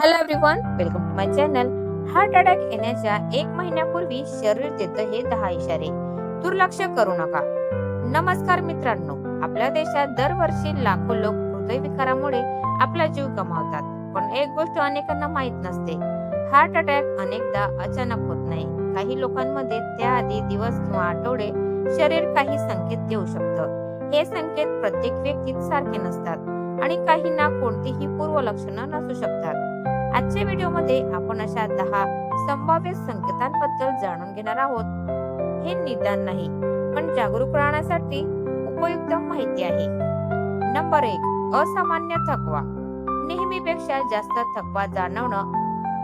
Hello everyone, welcome to my channel. Heart attack येण्याच्या 1 महिन्यापूर्वी शरीर देतं हे 10 इशारे. दुर्लक्ष करू नका. नमस्कार मित्रांनो, आपल्या देशात दरवर्षी लाखो लोक हृदयविकारामुळे आपला जीव गमावतात. पण एक गोष्ट अनेकांना माहित नसते. हार्ट अटॅक अनेकदा अचानक होत नाही. काही लोकांमध्ये त्याआधी दिवस किंवा आठवडे शरीर काही संकेत देऊ शकतं. हे संकेत प्रत्येक व्यक्तीत सारखे नसतात आणि काहींना कोणतीही पूर्वलक्षणं नसू शकतात. आजच्या व्हिडिओमध्ये आपण अशा 10 संभाव्य संकेतांबद्दल जाणून घेणार आहोत. हे निदान नाही, पण जागरूक राहण्यासाठी उपयुक्त माहिती आहे. नंबर 1, असामान्य थकवा. नेहमीपेक्षा जास्त थकवा जाणवणं,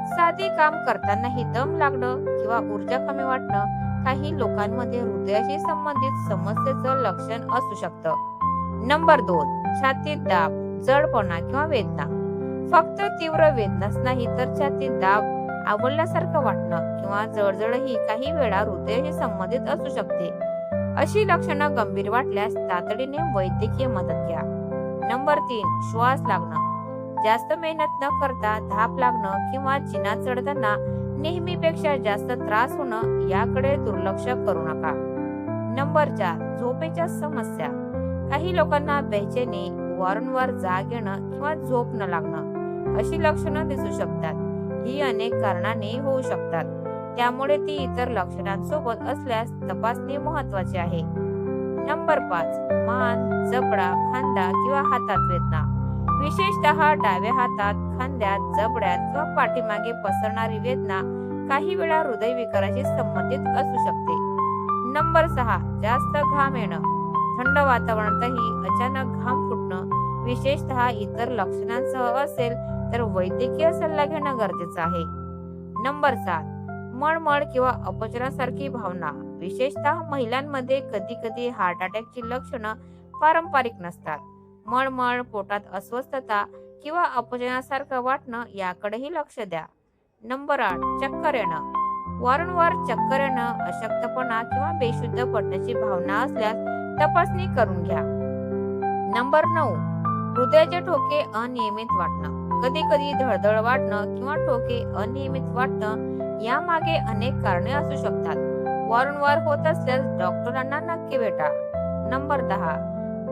साधे काम करतानाही दम लागणं किंवा ऊर्जा कमी वाटणं काही लोकांमध्ये हृदयाशी संबंधित समस्येचं लक्षण असू शकतं. नंबर 2, छातीत दाब, जडपणा किंवा वेदना. फक्त तीव्र वेदनाच नाही तर छातीत दाब, आवळल्यासारखं वाटणं किंवा जळजळही काही वेळा हृदयाशी संबंधित असू शकते. अशी लक्षणं गंभीर वाटल्यास तातडीने वैद्यकीय मदत घ्या. नंबर 3, श्वास लागणं. जास्त मेहनत न करता धाप लागणं किंवा जिना चढताना नेहमीपेक्षा जास्त त्रास होणं याकडे दुर्लक्ष करू नका. नंबर 4, झोपेच्या समस्या. काही लोकांना बेचैनी, वारंवार जाग येणं किंवा झोप न लागणं अशी लक्षणं दिसू शकतात. ही अनेक कारणांनी होऊ शकतात, त्यामुळे ती इतर लक्षणांसोबत असल्यास तपासणे महत्त्वाचे आहे. नंबर 5, मान, जबडा, खांदा किंवा हातात वेदना. विशेषतः डाव्या हातात, खांद्यात, जबड्यात किंवा पाठीमागे पसरणारी वेदना काही वेळा हृदयविकाराशी संबंधित असू शकते. नंबर 6, जास्त घाम येणं. थंड वातावरणातही अचानक घाम फुटणं, विशेषतः इतर लक्षणांसह असेल तर वैद्यकीय सल्ला घेणं गरजेचं आहे. नंबर 7, मळमळ किंवा अपचनासारखी भावना. विशेषतः महिलांमध्ये कधी-कधी हार्ट अटॅकची लक्षणं पारंपरिक नसतात. मळमळ, पोटात अस्वस्थता किंवा अपचनासारखं वाटणं याकडेही लक्ष द्या. नंबर 8, चक्कर येणं. वारंवार चक्कर येणं, अशक्तपणा किंवा बेशुद्ध पडण्याची भावना असल्यास तपासणी करून घ्या. नंबर 9, हृदयाचे ठोके अनियमित वाटणं. कधी कधी धडधड वाटणं किंवा ठोके अनियमित वाटणं यामागे अनेक कारणे असू शकतात. वारंवार होत असल्यास डॉक्टरांना नक्की भेटा. नंबर 10,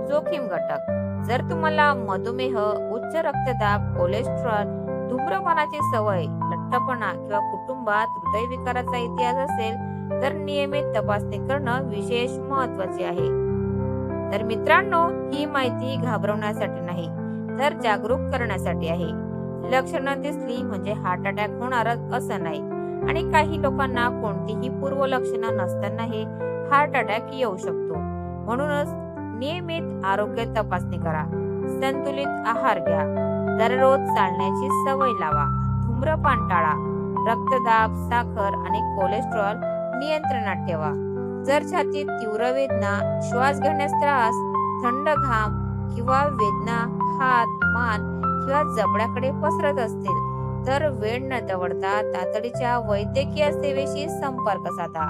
जोखीम घटक. जर तुम्हाला मधुमेह, उच्च रक्तदाब, कोलेस्ट्रॉल, धूम्रपानाची सवय, लठ्ठपणा किंवा कुटुंबात हृदयविकाराचा इतिहास असेल तर नियमित तपासणी करणं विशेष महत्त्वाचे आहे. तर मित्रांनो, ही माहिती घाबरवण्यासाठी नाही तर जागरूक करण्यासाठी आहे. लक्षणं दिसली म्हणजे हार्ट अटॅक होणारच असं नाही, आणि काही लोकांना कोणतीही पूर्वलक्षणं नसतानाही हार्ट अटॅक येऊ शकतो. म्हणूनच नियमित आरोग्य तपासणी करा, संतुलित आहार घ्या, दररोज चालण्याची सवय लावा, धूम्रपान टाळा, रक्तदाब, साखर आणि कोलेस्ट्रॉल नियंत्रणात ठेवा. जर छातीत तीव्र वेदना, श्वास घेण्यास त्रास, थंड घाम किंवा वेदना हात, मान किंवा जबड्याकडे पसरत असतील तर वेळ न दवडता तातडीच्या वैद्यकीय सेवेशी संपर्क साधा.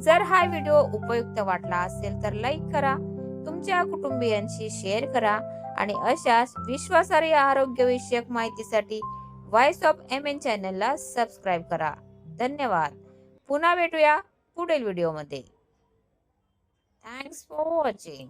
जर हा व्हिडिओ उपयुक्त वाटला असेल तर लाईक करा, तुमच्या कुटुंबियांशी शेअर करा आणि अशाच विश्वासार्ह आरोग्यविषयक माहितीसाठी व्हॉइस ऑफ एमएन चॅनलला सबस्क्राईब करा. धन्यवाद. पुन्हा भेटूया पुढील व्हिडिओमध्ये. Thanks for watching.